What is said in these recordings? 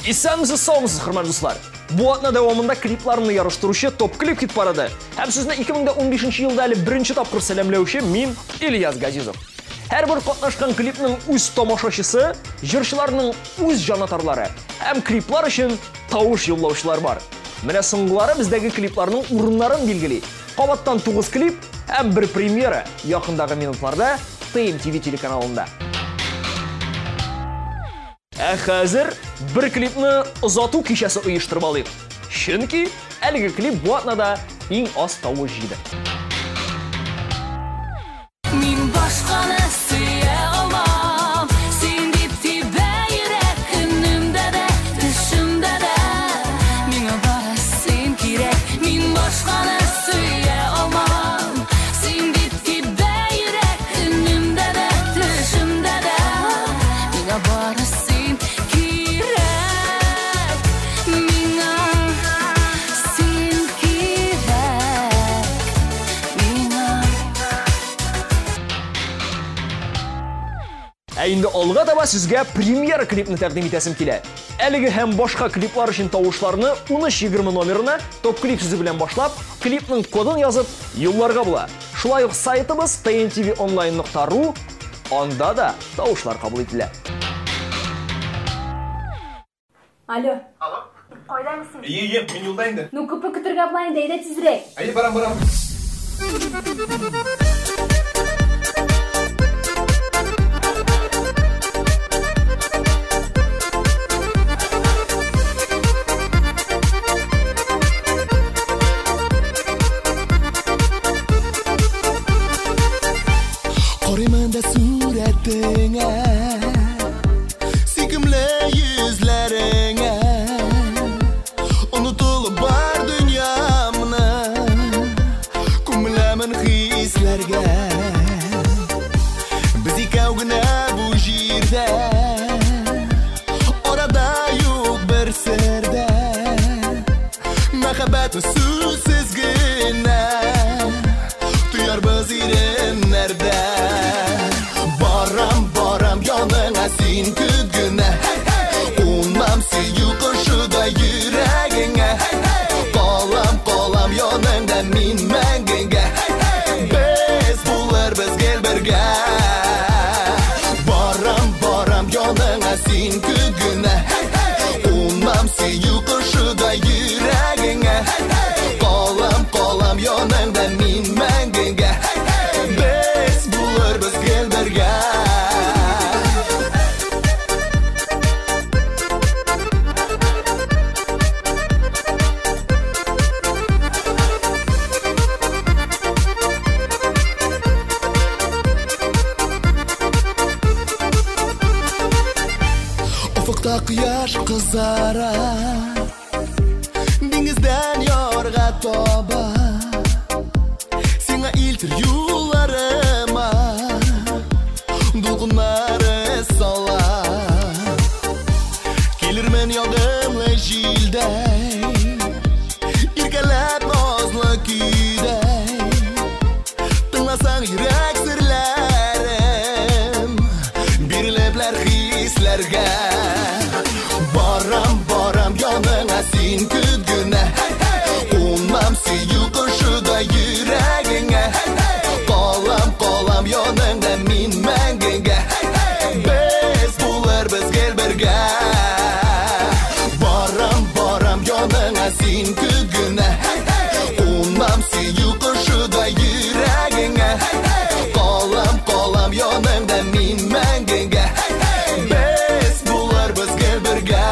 Исәнмесез, саумысыз, хөрмәтле дуслар. Бу атна дәвамында клипларны ярыштыручы топ клип хит парады. Һәм сезне 2015 елда әле беренче тапкыр сәламләүче мин Ильяс Газизов. Һәрбер катнашкан клипның үз тамашачысы, җырчыларның үз җанатарлары һәм клиплар өчен тавыш юллаучылар бар. Менә соңгылары бездәге клипларның урыннарын билгели. Кабаттан 9 клип һәм бер премьера якындагы минутларда TMTV телеканалында. Хәзер бер клипны озату кичәсе оештырып алыйк. Чөнки әлеге клип бу атнада иң аз тавыш җыйды. Мин башканы сөя алмам, син дип тибә йөрәк көнемдә дә, төшемдә дә. Миңа бары син кирәк, мин башканы сөя алмам, син дип тибә йөрәк көнемдә дә, төшемдә дә. Миңа бары син кирәк, миңа син кирәк, миңа. Инде алга таба сезгә премьера клипны тәкъдим итәсем килә. Әлеге һәм башка клиплар өчен тавышларны 1320 номерына топ клип сүзе белән башлап, клипның кодын язып, юлларга була. Шулай ук сайтыбыз tntvonline.ru, анда да тавышлар кабул ителә. Алло. Алло. Кайдамысың? Мен юлда инде. Ну, күпе көтергә булайын да, әйдә тизрәк. Әйе, барам. Qarayman da suratыңа, сүйкімлі yüzләреңә, unutulып бар dünyamны, күмеләмен хисләргә. Biz икәү генә бу җирдә, арада юк бер сердә, мәхәббәтне сүзсез генә tuyarбыз иреннәрдә. Барам яныңа син күгенә, унам сөю кошыда йөрәгеңә. Калам яныңда мин мәңгегә, без булырбыз гел бергә. Барам яныңа син күгенә, унам сөю кошыда йөрәгеңә. Калам яныңда мин мәңгегә, без булырбыз гел бергә. Ufukta quyosh qizara, dengizdan yorg'a toba, senga iltir yo'llarimma dolqinlari sola. Kelirmen yog'imli jilday, irkalab nozli kuyday, tinglasang yurak sirlarim, beriliblar hislarga. Барам яныңа син күгенә, унам сөю кошыда йөрәгеңә. Калам яныңда мин мәңгегә, без булырбыз гел бергә. Барам яныңа син күгенә, унам сөю кошыда йөрәгеңә. Калам яныңда мин мәңгегә, без булырбыз гел бергә.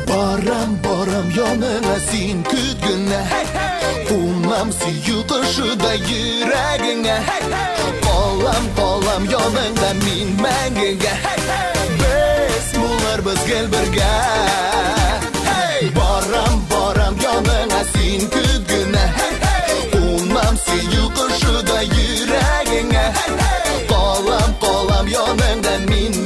Барам яныңа син күгенә, унам сөю кошыда йөрәгеңә. Калам яныңда мин мәңгегә, без булырбыз гел бергә. Барам яныңа син күгенә, унам сөю кошыда йөрәгеңә. Калам яныңда мин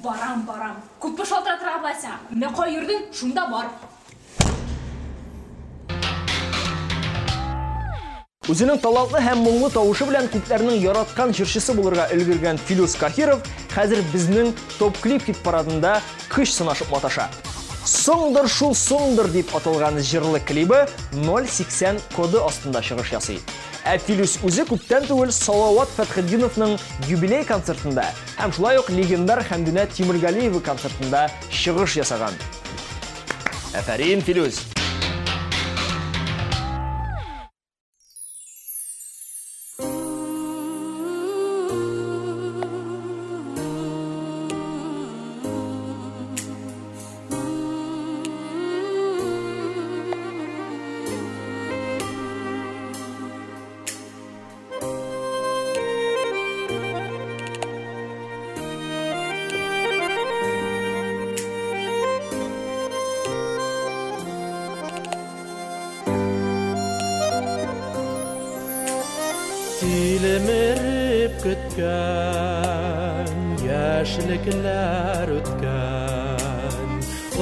Барам. Күппі шалтыратыра аласың. Мен қойырдың, шунда бар. Үзенең талантлы һәм моңлы тавышы белән күпләрнең яраткан җырчысы булырга өлгергән Филус Кахиров хәзер безнең топ-клип хит-парадында көч сынашып маташа. Соңдыр шул соңдыр дип аталган җырлы клибы 080 коды астында чыгыш ясый. Ә Филус үзе күптән түгел Салават Фәтхетдиновның юбилей концертында һәм шулай ук легендар Хәмдүнә Тимергалиева концертында чыгыш ясаган. Афәрин, Филус! Силемеріп күткен, яшілікілер өткен,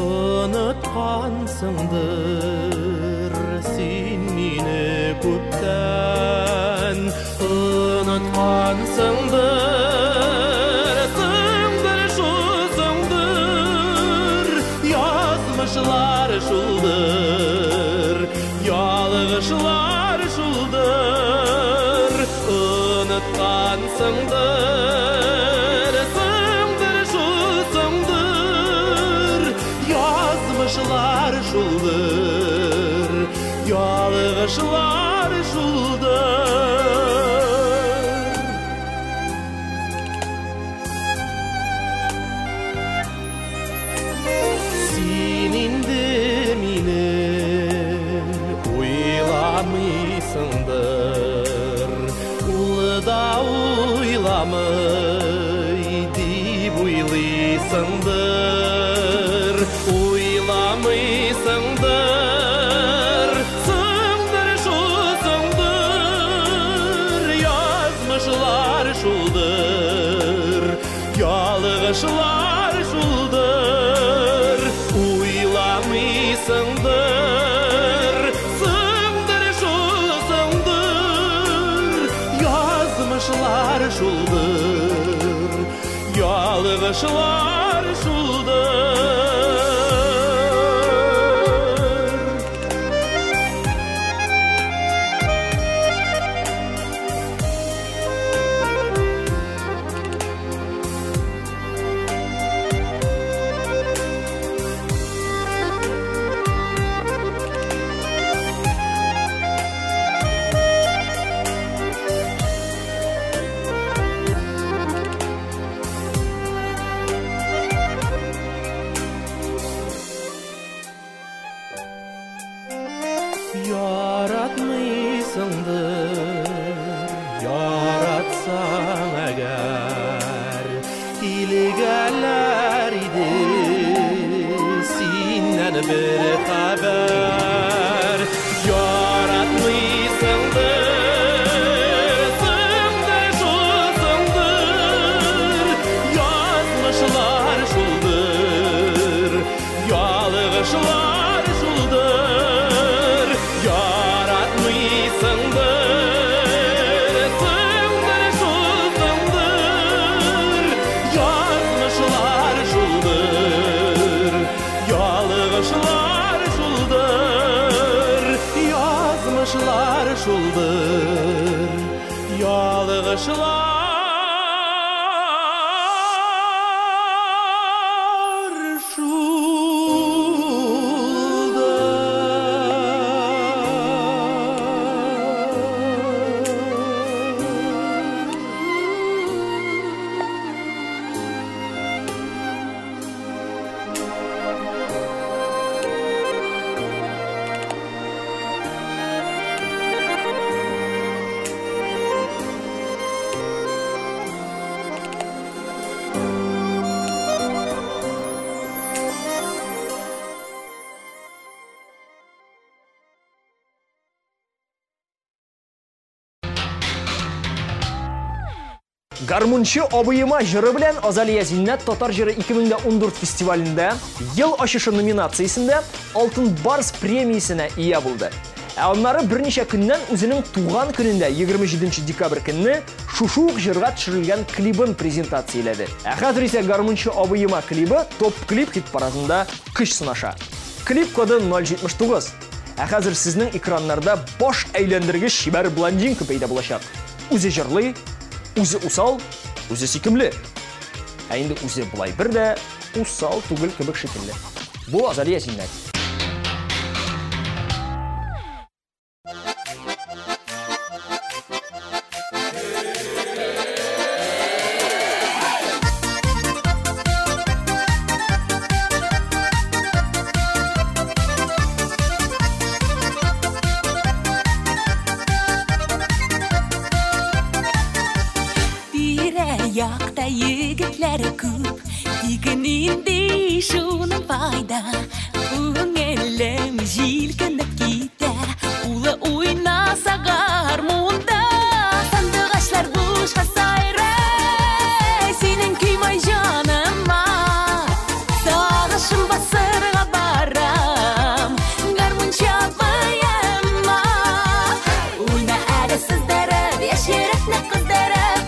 ұнытқансыңдыр сен мені көптен, ұнытқансыңдыр, сыңдыр шусыңдыр, язмышылар шулдыр, ялғышылар шулдыр. Unutqansыңдыр, сыңдыр шусыңдыр, язмышылар шулдыр, ялғышылар шулдыр. Сен енді мені ойламайсыңдыр, да ойламай деп ойлайсыңдыр, ойламайсыңдыр, сыңдыр шусыңдыр, язмышылар шулдыр, ялғышылар шулдыр, ойламайсыңдыр, сыңдыр шусыңдыр, язмышылар шулдыр, ялғышылар шулдыр. Yaratmыйсыңдыр, яратсаң әгәр, илгәләр иде синнән бер хәбәр. Яратмыйсыңдыр, сыңдыр шусыңдыр, язмышылар шулдыр, ялғышылар шулдыр. Яратмыйсыңдыр, сыңдыр шусыңдыр, язмышылар шулдыр, ялғышылар шулдыр, язмышылар шулдыр, ялғышылар Garmunchi obuyima jiri bilan Azaliya Zinnat Tatar jiri 2014 festivalinde yıl aşışı nominatsiyasında Altın Bars premiyasına iya buldu. Onları bir neçe günden özünün tuğan gününde 27 dekabr günü Şuşuq jırga düşürülgen klibin prezentatsiyeledi. Hazır ise Garmunchi obuyima klibi top klip hit paradında kış sınaşa. Klip kodu 079. Hazır sizin ekranlarda boş eğlendirgich şiber blondinka peyda bulaşaq. Özü jırlı, özü usal, özü sikimli. Endi özü bulay bir de usal tugul kibik şekilli. Bu Azaliya Zinnat. Yakta yigitler ko'p, deganingda shunun foyda. Ko'nglim jilkinib ketar, ular o'ynasa garmonda. Sandig'ashlar bo'shqa sayray, sening kuymay jonimma. Sog'ishim basirga baram, garmon chalmayamma. O'yna adasiz darab, yashirakni qizdarab,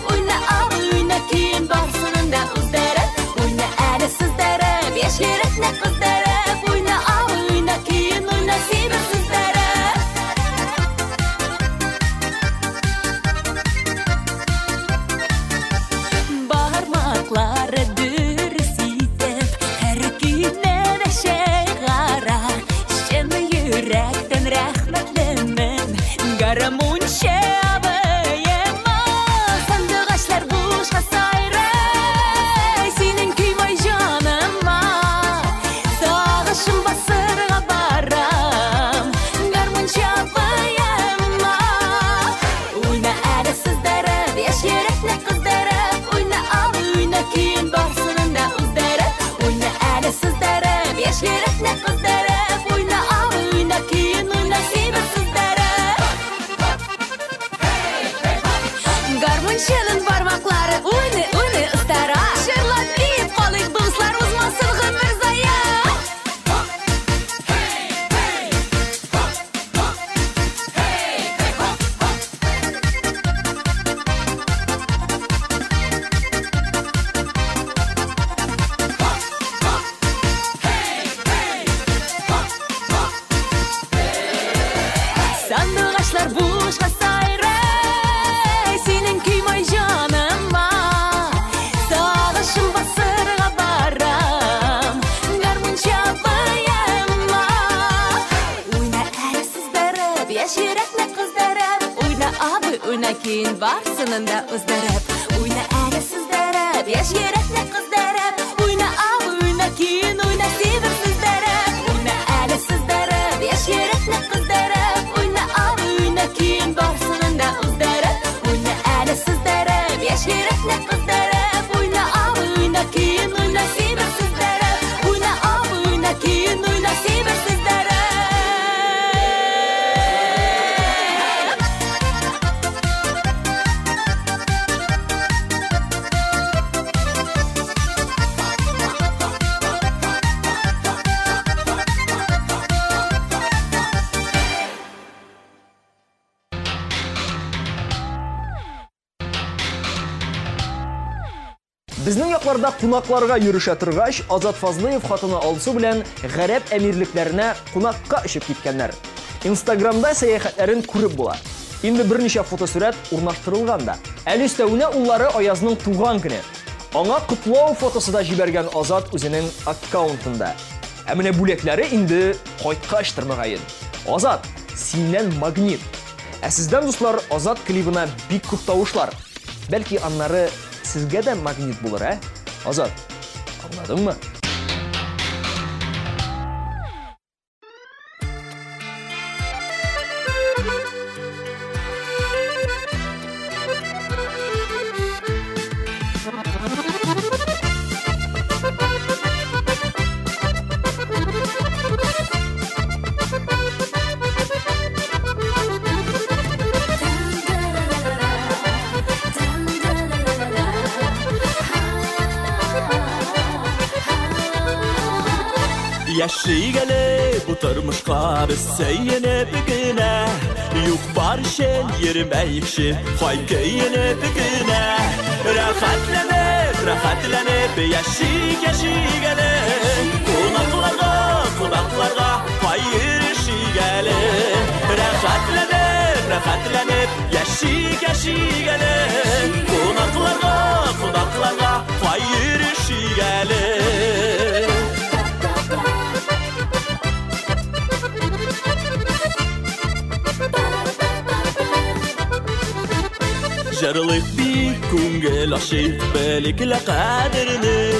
keyin borsunda o'zdarib, o'yna adasiz darab, yashirakni qizdarab, o'yna keyin o'yna semirsiz darab. Barmoqlari dursitib, har kunada shayg'ara, shuni yurakdan rahmatliman, garmonchi Garmonchining barmoqlari o'yni istara. Sherlab iyib qoling do'stlar, o'zmasin Mirzoya. Sandig'ashlar bo'shqa sayray, sening kuymay jonimma. Sog'ishim basirga baram, garmon chalmayamma. O'yna adasiz darab, yashirakni qizdarab, o'yna keyin borsinda o'zdarab. O'yna adasiz darab, yashirakni qizdarab, o'yna keyin o'yna semirsiz darab. O'yna adasiz darab, yashirakni qizdarab, o'yna keyin borsinda o'zdarab. O'yna adasiz darab, yashirakni qizdarab, o'yna keyin o'yna semirsiz darab. O'yna keyin o'yna semirsiz darab. Bizning yoqlarda qunaqlarga yurishga turg'ach, Azat Fazliyev xotini Alsu bilan G'arab amirliklarına qunaqqa ishib ketganlar. Instagramda sayohatlarini ko'rib bo'lar. Endi bir necha fotosurat o'rnashtirilganda, Alistovna ullari Ayazning tug'an kuni. Аңа qutlov fotosida jibergan Azat o'zining akkauntida. Amina bo'laklari endi qaytqash tirmag'ayin. Azat, sendan magnit. Sizdan do'stlar Azat klibina bik ko'p tovushlar. Balki anlari sizga da magnit bo'lur, ha? Azat, anladingmi? Yaşigele bu turmuşqa biz seyinip güne Yok bar şen yerimeyişin Faykeyinip güne Rahatlanıp yaşigele Kulaklarga Fayrışigele Rahatlanıp yaşigele Kulaklarga Fayrışigele Jarılık bir kungel aşık belikle kaderini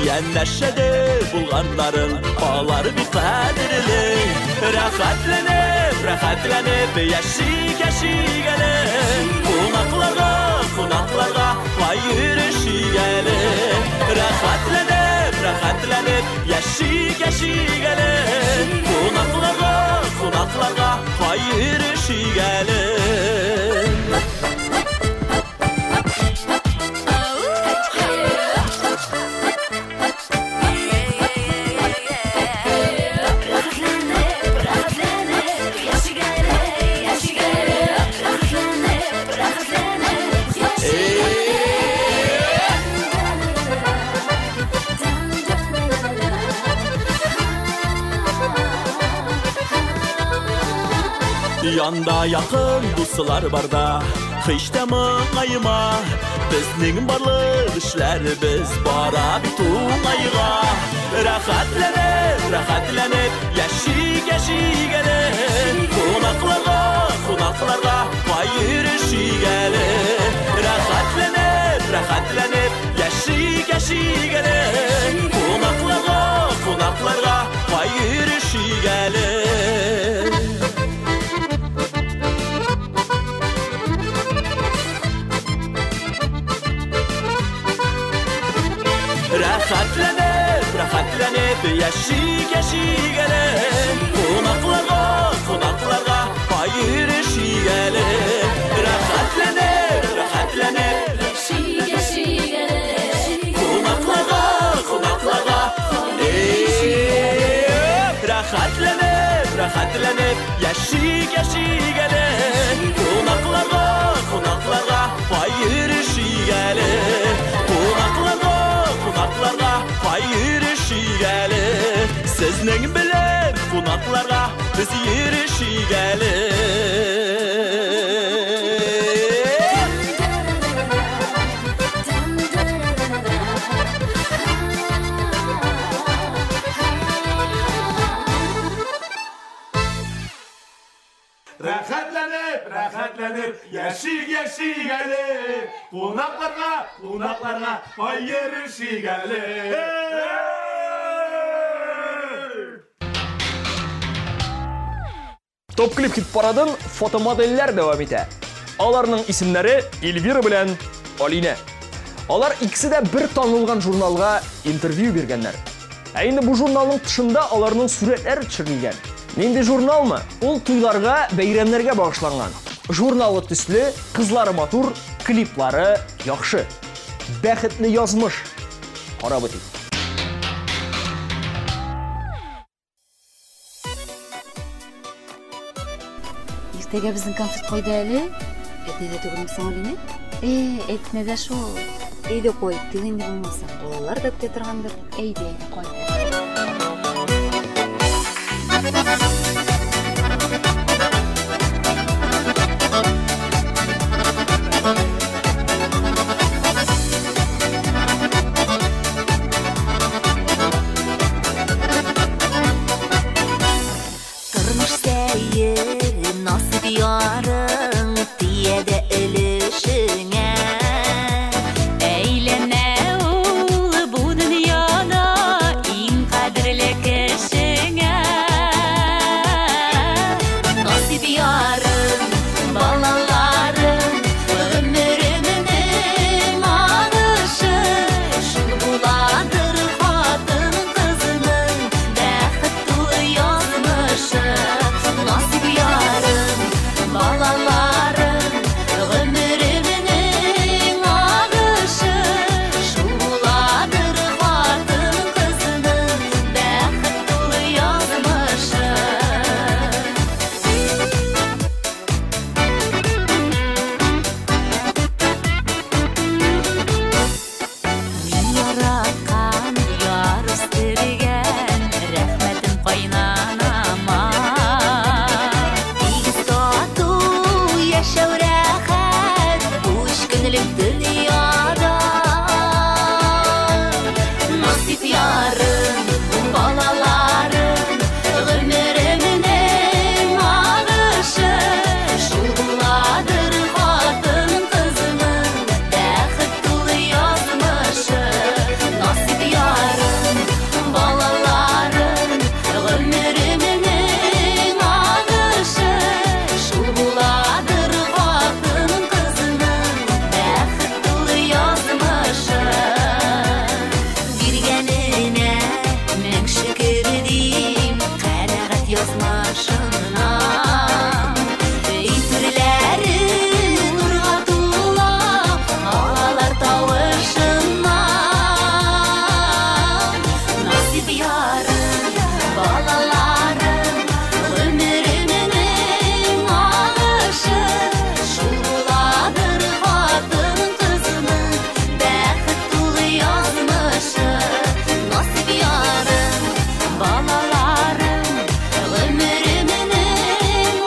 Yenleşede bulganların ağlar bir kaderini Rahatlanıp yaşigele Konaklarga Fayrışigele Rahatlanıp yaşigele Konaklarga Fayrışigele Yanda yakın dostlar barda Hiç de mıngayma Bizning barlık işlerimiz bara bitunayga Rahatlanıp yaşigele Konaklarga Fayrışigele Rahatlanıp yaşigele Konaklarga Fayrışigele Rahatlanıp yaşigele Konaklarga Fayrışigele Rahatlanıp yaşigele Konaklarga Rahatlanıp yaşigele Konaklarga Fayrışigele Konaklarga Fayrışigele Sizning bilen konaklarga biz yirişigele Rahatlanıp yaşigele Konaklarga Fayrışigele Top klip hit paradın fotomodeller devam ete. Alarның isimleri Elvira bilen Alina. Алар ikisi de bir tanılgan jurnalga interview bergenler. Endi bu jurnalның tışında аларның suretler çekilgen. Nende jurnal mı? Ol tuylarga, beyramlarga bağışlangan. Jurnalı tüslü, kızları matur, kliplari yaxşı. Бәхетле yazmış. Qarab o'ting. Ertaga bizning konsert qo'ydi ali. Ertaga to'g'rimisan Alina? Aytmada shu. Eydi qo'y, tilingni bo'lmasa. Bolalar da kutib turgandir. Eydi, qo'y. Nasip yarım, balalarım, ömrümün ağışı. Şuladır hatın kızının bəxtli yazmışı. Nasip yarım, balalarım, ömrümün ağışı. Şuladır hatın kızının bəxtli yazmışı. Birgenine min şükür diyeyim qanaat yazmışına. İtirlerin nurga tula ağlar tavışına. Nasip yarım, balalarım, ömrümün ağışı. Şuladır hatın kızının bəxtli yazmışı. Nasip yarım, balalarım, ömrümün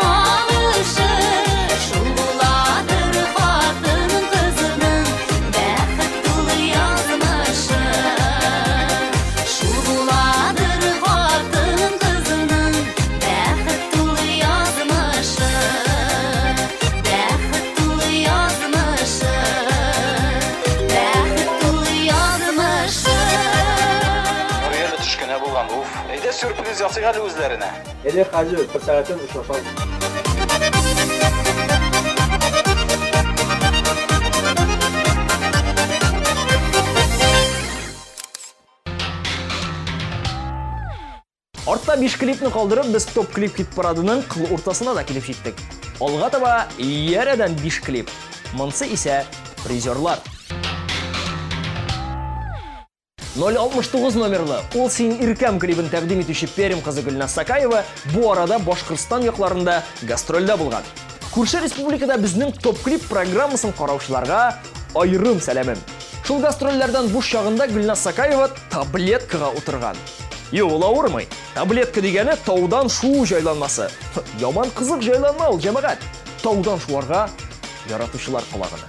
ağışı. Şuladır hatın kızının bəxtli yazmışı. Şuladır hatın kızının bəxtli yazmışı. Bəxtli yazmışı. Bəxtli yazmışı. Oraya düşkene bulgan uf. Eyde sürpriz yapsın hadi özlerine. Ele hacı bir saatten uçuralım. Артта 5 клипni qoldirib, biz top klip hit paradining qil o'rtasına da kelib yetdik. Olg'a taба yaradan 5 klip. Munsi ise prizorlar. 069 номерлы "Ol Sen Irkam" klibini taqdim etuvchi Perim qizi Gulnaz Sakayeva bu arada Boshqirdiston yoqlarında gastrolda bo'lgan. Ko'rshi respublikada bizning top klip programmasini qarovchilarga ayrim salamim. Шул gastrollardan bo'sh chog'inda Gulnaz Sakayeva tabletkaga o'tirgan. Yo'qlavermay. Tabletka degani tog'dan shuv joylanmasi. Yomon qiziq joylanma ol jamoat. Tog'dan shuvarga yaratuvchilar qulog'ini.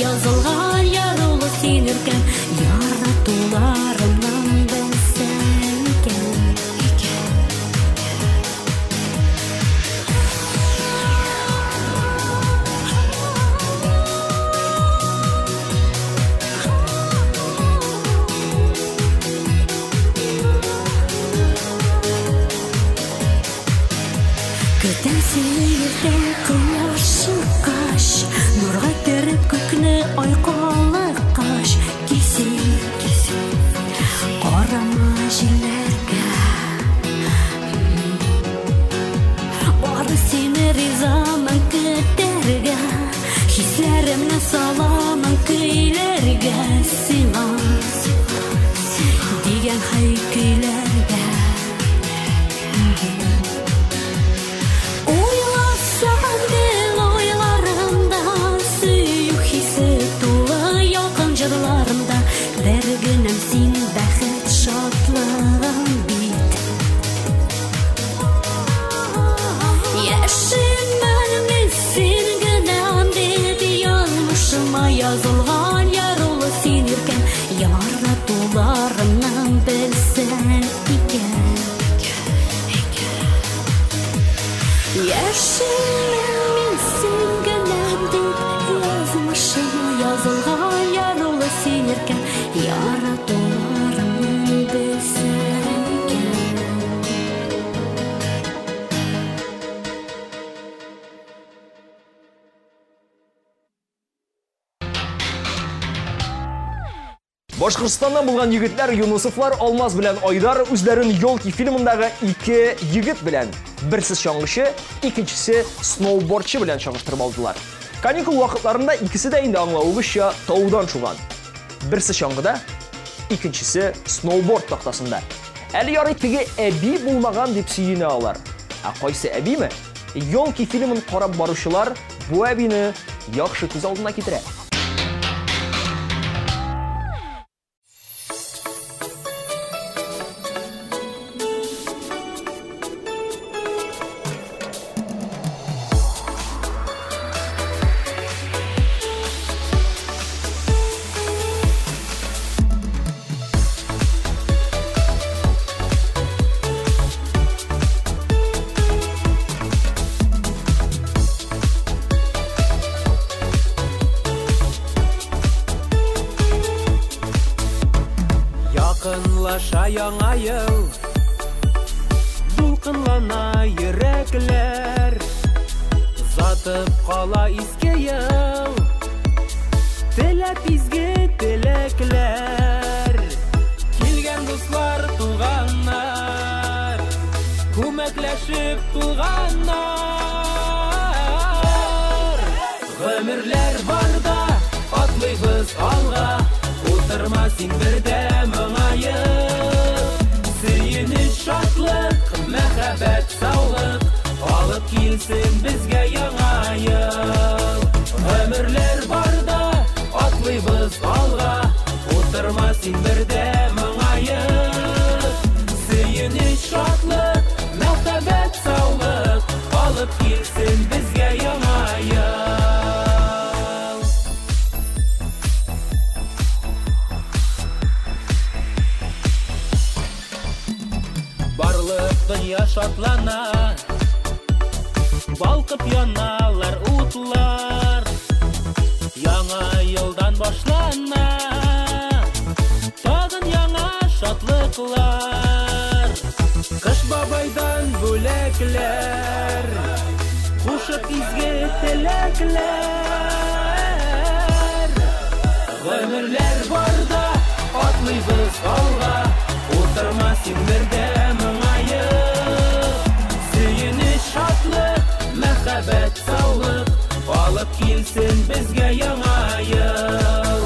Yazılgan yarılı sinirken yaratularımdan ben senken. Көтем сені ерте құяшы қаш, нұрға теріп көкні ойқалы қаш. Кесен, қарама жерлерге, барды сені ризамын көтерге. Хислерімні саламын көйлерге, сиңа деген хай көйлерге. Oylasam Язылған ярулы сенеркен, яратуларың білсеркен. Башкортстандан булган егетләр Юнусовлар Алмаз белән Айдар үзләрен Ёлки фильмындагы ике егет белән, берсе чаңгычы, икенчесе сноубордчы белән чагыштырып алдылар. Каникул вакытларында икесе дә инде аңлавыгызча таудан шуган. Берсе чаңгыда, икенчесе сноуборд тактасында. Әле ярый теге әби булмаган дип сөенә алар. Кайсы әбиме? Ёлки фильмын карап баручылар бу әбине яхшы күз алдына китерә. Якынлаша яңа ел, дулкынлана йөрәкләр, затып кала иске ел, теләп изге теләкләр. Килгән дуслар, туганнар, күмәкләшеп туганнар. Гомерләр барда атлыйбыз алга, утырма син бердә моңаеп. Сөенеч, шатлык, мәхәббәт, саулык алып килсен безгә яңа ел. Гомерләр барда атлыйбыз алга, утырма син бердә моңаеп. Сөенеч, шатлык, мәхәббәт, саулык алып килсен безгә яңа ел. Дөнья шатлана, балкып яналар утлар. Яңа елдан башлана, тагын яңа шатлыклар. Кыш бабайдан бүләкләр, кушып изге теләкләр. Гомерләр барда атлыйбыз алга, утырма син бердә моңаеп. Сөенеч, шатлык, мәхәббәт, саулык алып килсен безгә яңа ел.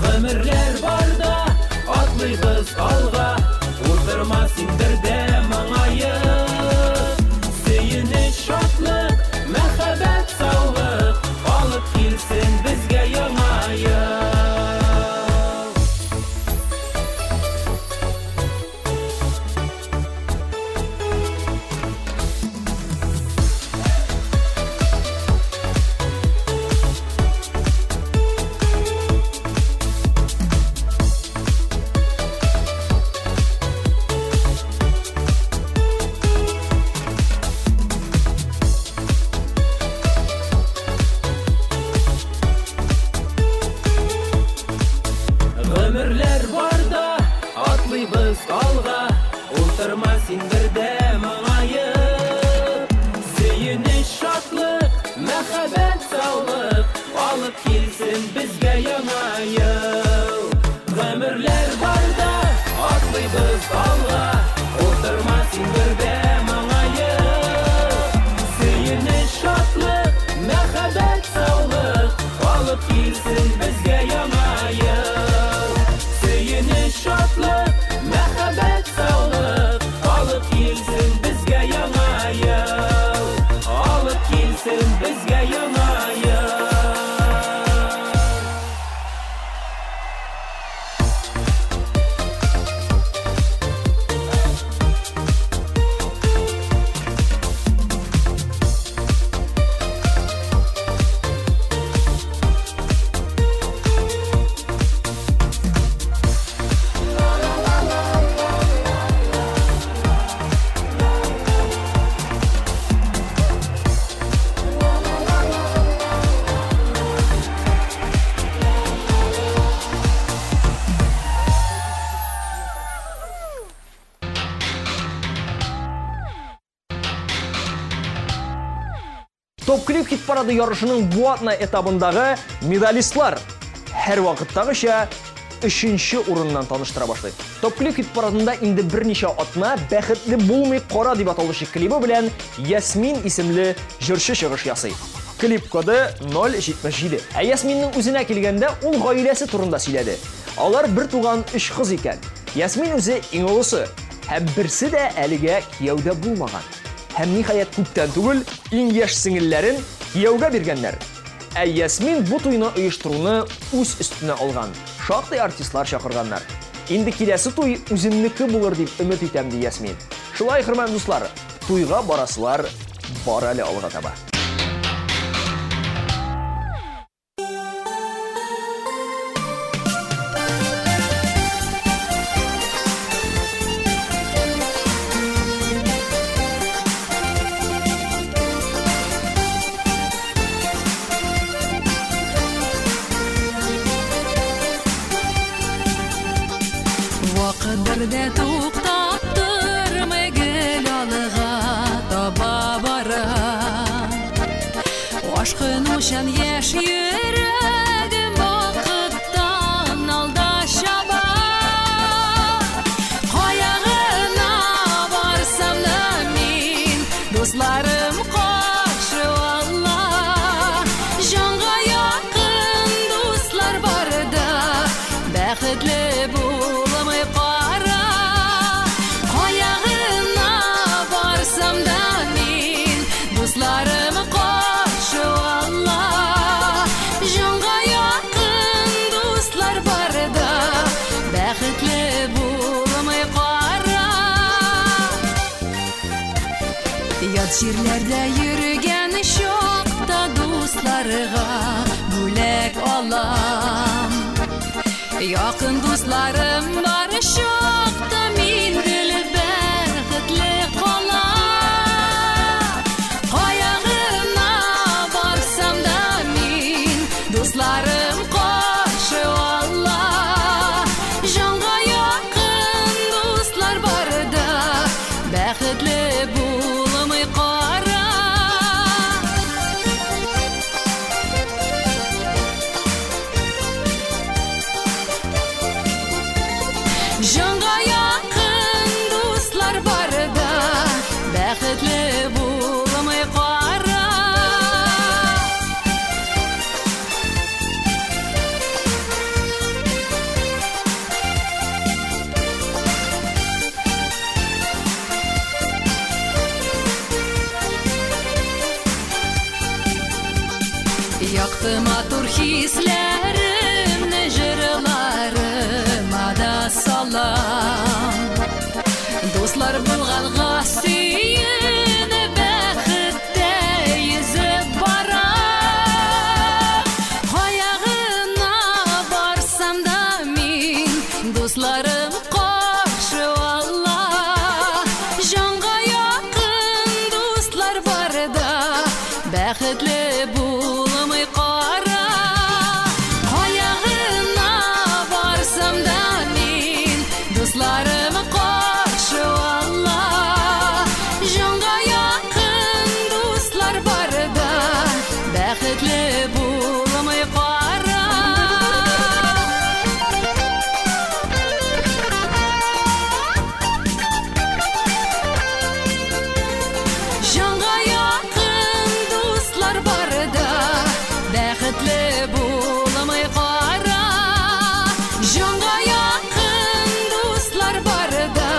Гомерләр барда атлыйбыз алга, утырма син бердә моңаеп. Сөенеч, шатлык, мәхәббәт, саулык алып килсен безгә яңа ел. Гомерләр барда атлыйбыз алга, утырма син бердә моңаеп. Сөенеч, шатлык, мәхәббәт, саулык алып килсен безгә яңа ел. Гомерләр барда атлыйбыз алга, утырма син бердә моңаеп. Сөенеч, шатлык, мәхәббәт, саулык алып килсен безгә яңа ел. Сөенеч, шатлык, мәхәббәт, саулык алып килсен безгә яңа ел. Алып килсен безгә яңа ел. хит парады ярышының бу атна этабындагы медалистлар һәр вакыттагыча 3-нче урыннан таныштыра башлый. Топ клип хит парадында инде берничә атна бәхетле булмый кара дип аталучы клибы белән Ясмин исемле җырчы чыгыш ясый. Клип коды 077. Ясминнең үзенә килгәндә ул гаиләсе турында сөйләде. Алар бер туган 3 кыз икән. Ясмин үзе иң олысы, һәм берсе дә әлегә кияүдә булмаган. Һәм ниһаять күптән түгел иң яшь сеңелләрен кияүгә биргәннәр. Ясмин бу туйны оештыруны үз өстенә алган. Шактый артистлар чакырганнар. Инде киләсе туй үземнеке булыр дип өмет итәм ди Ясмин. Шулай хөрмәтле дуслар, туйга барасылар бар әле алга таба. Вакытырда туктап тормый гел алыга таба бара. Ашкын учан яшь йөрәгем вакыттан алда чаба. Каягына барсам да мин дусларым каршы алла. Җанга якын дуслар барда бәхетле булмый кара. Каягына барсам да мин дусларым каршы алла. Җанга якын дуслар барда бәхетле булмый кара. Ят җирләрдә йөргән чакта дусларга бүләк алам. Якын дусларым бар чакта мин гел бәхетле калам. Каягына барсам да мин дусларым каршы алла. Җанга якын дуслар барда бәхетле булмый кара. Җанга якын дуслар барда бәхетле булмый кара. Якты матур хисләремне җырларыма да салам. Дуслар булганга сөенеп бәхеттә йөзеп бара. Каягына барсам да мин дусларым каршы алла. Җанга якын дуслар барда бәхетле булмый кара. Каягына барсам да мин дусларым каршы алла. Җанга якын дуслар барда бәхетле булмый кара. Җанга якын дуслар барда бәхетле булмый кара. Җанга якын дуслар барда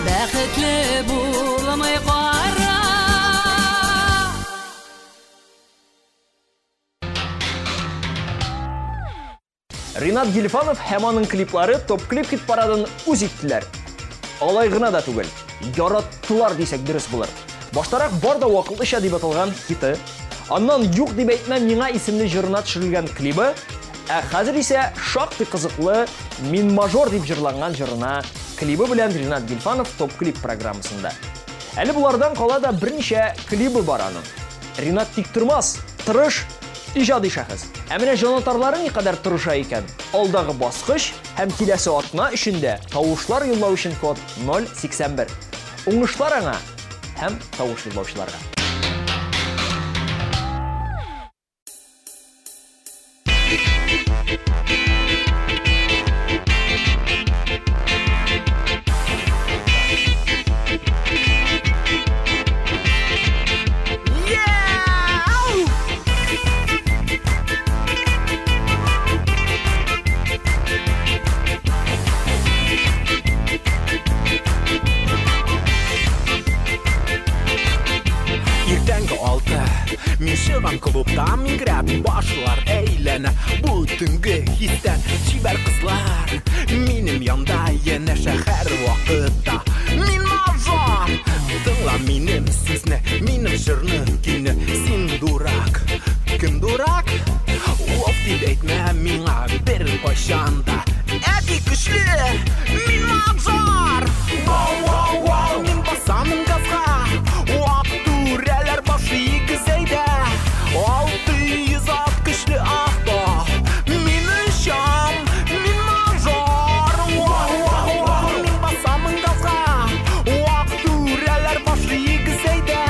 бәхетле булмый кара. Ринат Гильфанов һәм аның клиплары топ клип хит парадын үз иттеләр. Алай гына да түгел, яраттылар дисәк дөрес булыр. Баштарак бар да вакытлыча дип аталган хиты, аннан юк дип әйтмәм миңа исемле җырына төшерелгән клибы, хәзер исә шактый кызыклы Мин мажор дип җырланган җырына клибы белән Ринат Гильфанов топ клип программасында. Әле булардан кала да берничә клибы бар аның. Ринат тик тормас, тырыш, иҗади шәхес. Ә менә җанатарлары никадәр тырыша икән. Алдагы баскыч һәм киләсе атна өчендә тавышлар юллау өчен код 081. Уңышлар аңа һәм тавыш юллаучыларга. Ачыган клубта мигрәп башлар әйләнә. Бу төнге хистән чибәр кызлар минем янда янә шәһәр вакытта. Мин мажор, тыңла минем сүзне, минем җырны көйне. Син дурак, кем дурак? Оф дип әйтмә миңа бер кайчанда. Әти көчле, мин мажор. Вау, мин басамын газга. Вак түрәләр башы игезәйдә. 600 ат көчле авто. Мин ишам, мин мажор. Вау, мин басамын газга. Вак түрәләр башы игезәйдә.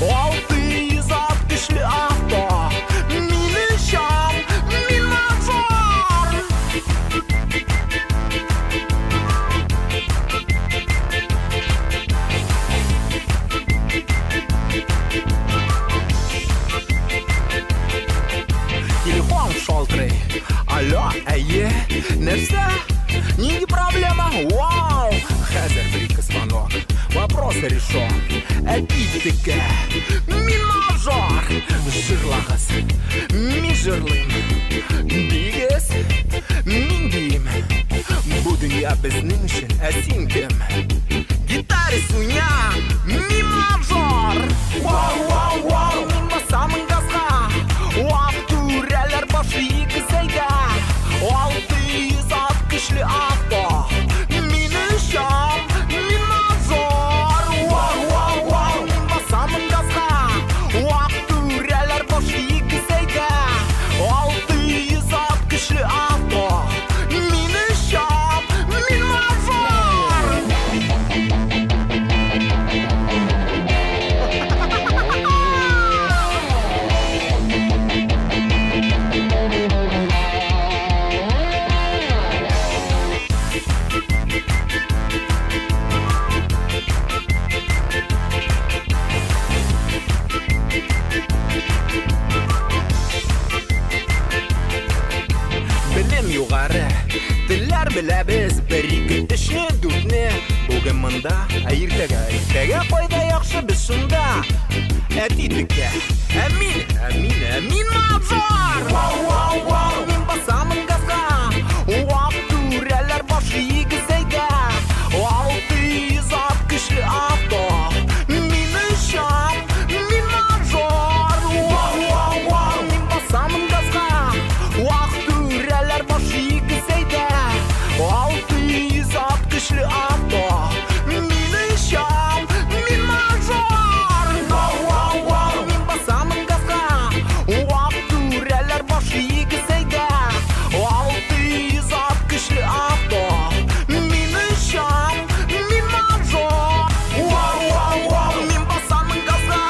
600 ат көчле авто. Мин ишам, мин мажор. Телефон шалтырый. Алло, әйе, нәрсә? Нинди проблема? Вау! Хәзер бер звонок. Вопрос решен. Әйтегә. Мин мажор. Җырлагыз. Мин җырлыйм. Бигез. Мин дим. Бу дөнья безнең өчен, ә син кем? Гитарист уйна. Мин мажор. Вау, мин басамын газга. Вак түрәләр башы игезәйдә. 600 ат көчле авто. Мин ишам, мин мажор. Вау, мин басамын газга. Вак түрәләр башы игезәйдә. 600 ат көчле авто. Мин ишам, мин мажор. Белем югары, телләр беләбез, бер-ике эшне дүртне. Бүген монда, ә иртәгә кайда яхшы без шунда. Әти текә, ә мин мажор. Вау, мин басамын газга. Вак түрәләр башы игезәйдә. 600 ат көчле авто. Мин ишам, мин мажор. Вау, мин басамын газга. Вак түрәләр башы игезәйдә. 600 ат көчле авто. Мин ишам, мин мажор. Вау, мин басамын газга. Вак түрәләр башы игезәйдә. 600 ат көчле авто. Мин ишам, мин мажор. Вау, мин басамын газга.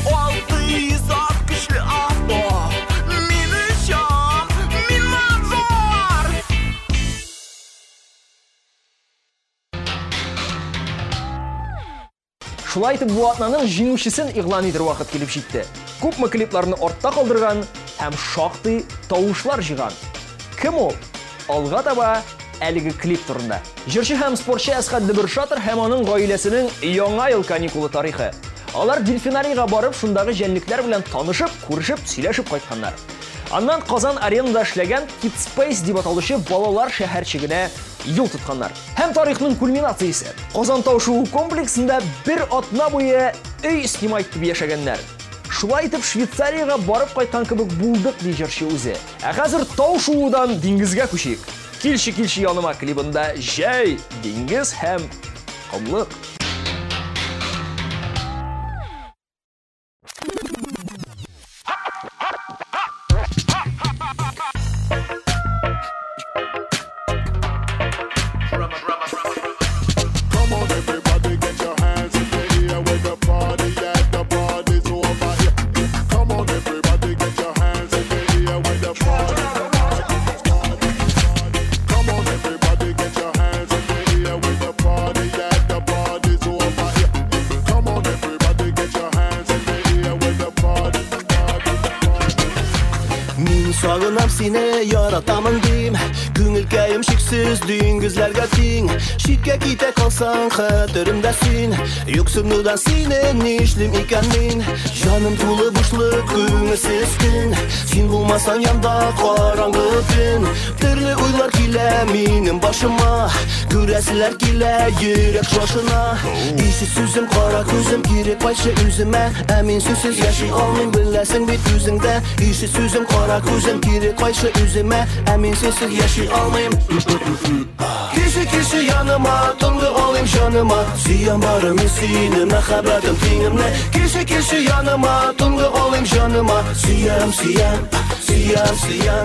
600 ат көчле авто. Мин ишам, мин мажор. Шулай итеп, бу атнаның җиңүчесен игълан итер вакыт килеп җитте. Күпме клипларны артта калдырган һәм шактый тавышлар җыйган. Кем ул? Алга таба әлеге клип турында. Җырчы һәм спортчы Әсгать Дебершатыр һәм аның гаиләсенең яңа ел каникулы тарихы. Алар дельфинарийга барып, шундагы җәнлекләр белән танышып, күрешеп, сөйләшеп кайтканнар. Аннан Казан аренада эшләгән Kids Space дип аталучы балалар шәһәрчегенә юл тотканнар. Һәм тарихның кульминациясе. Казан тау шуу комплексында бер атна буе өй снимай итеп яшәгәннәр. Шулай итеп Швейцарияга барып кайткан кебек булдык ди җырчы үзе. Ә хәзер тау шуудан диңгезгә күчик. Килче яныма клибында җәй, диңгез һәм комлык. Сагынам сине, яратамын дим, күңел кәем шиксез Yüksüz düngüzlerge ting Şitke kite kalsan hatırımda sin Yoksunludan sinen işlim ikenmin Canım tulu boşluk üngesiz gün Sin bulmasan yanda karangı gün Türlü uylar kile benim başıma Göresiler kile yürek şaşına İşi süzüm kara gözüm girip ayşı üzüme Emin süzsüz yaşay almayın bilesin bit yüzünde İşi süzüm kara gözüm girip ayşı üzüme Emin süzsüz yaşay almayın Kişi yanıma tundu olayım canıma Siyan barım sinime haberdim tinimle Kişi yanıma tundu olayım canıma Siyam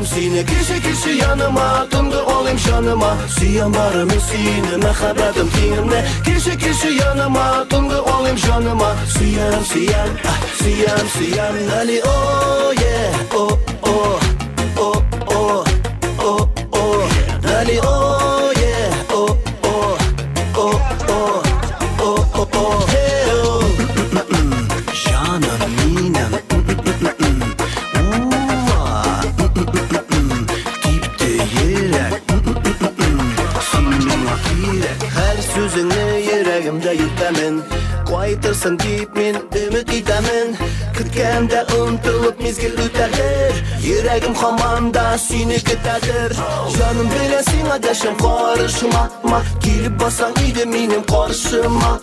sine Kişi yanıma tundu olayım canıma Siyan barım sinime haberdim tinimle Kişi yanıma tundu olayım canıma Siyam Ali oh yeah oh oh oh oh oh oh Ali oh yeah oh oh oh oh oh oh oh hey oh Canım minem Dipte yürek Senin akirek Her sözünü yüreğimde yutamin Qaytırsın deyip men ümit etamin Kütkende untulup mezgil öterdir Yüreğim hamanda seni kütedir Canım bilesin adaşım karışma Gelip basan iydi benim karşıma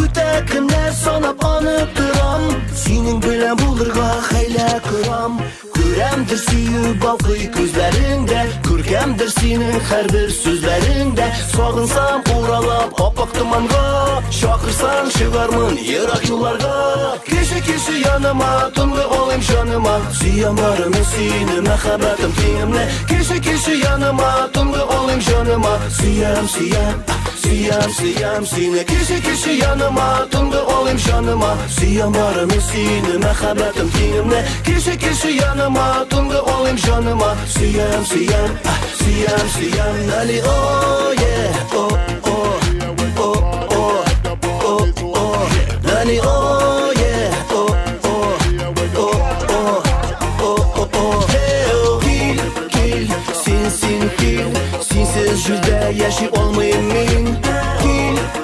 Öte kimler sanıp anıp duram Senin bilen bulurga hayla kuram Göremdir süyü balkı gözlerinde Görkemdir senin her bir sözlerinde Sağınsam uğralap apak dumanga Şakırsam çıgarmın yırak yollarga Kişi yanıma tundu olayım canıma Siyan barım sinime haberdim tinimle Kişi yanıma tundu olayım canıma Siyam sine Kişi yanıma tundu olayım canıma Siyan barım sinime haberdim tinimle Kişi yanıma tundu olayım canıma Siyam Ali oh yeah oh oh oh oh oh oh Lani oh yeah oh oh oh oh oh oh oh hey oh Kil sinsin kil Sinsiz yüzde yaşay olmayayım min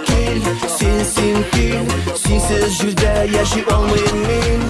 Kil sinsin kil Sinsiz yüzde yaşay olmayayım min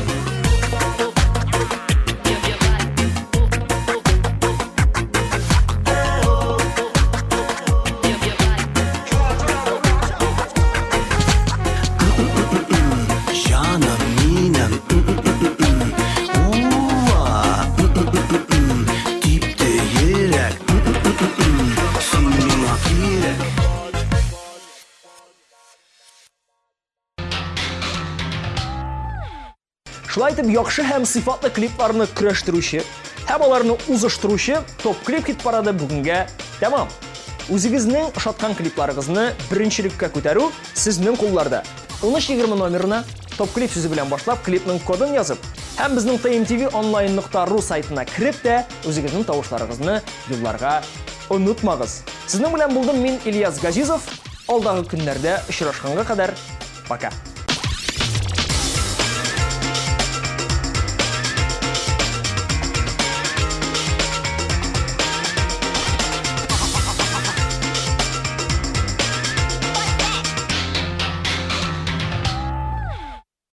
Шулай итеп, яхшы һәм сыйфатлы клипларны көрәштерүче, һәм аларны узыштыручы топ клип хит парады бүгенгә тәмам. Үзегезнең ошаткан клипларыгызны беренчелеккә күтәрү сезнең кулларда. 1320 номерына топ клип сүзе белән башлап клипның кодын язып, һәм безнең tmtv.online.ru сайтына кирип тә үзегезнең тавышларыгызны юлларга онытмагыз. Сезнең белән булдым мин Ильяс Газизов. Алдагы көннәрдә очрашканга кадәр пока.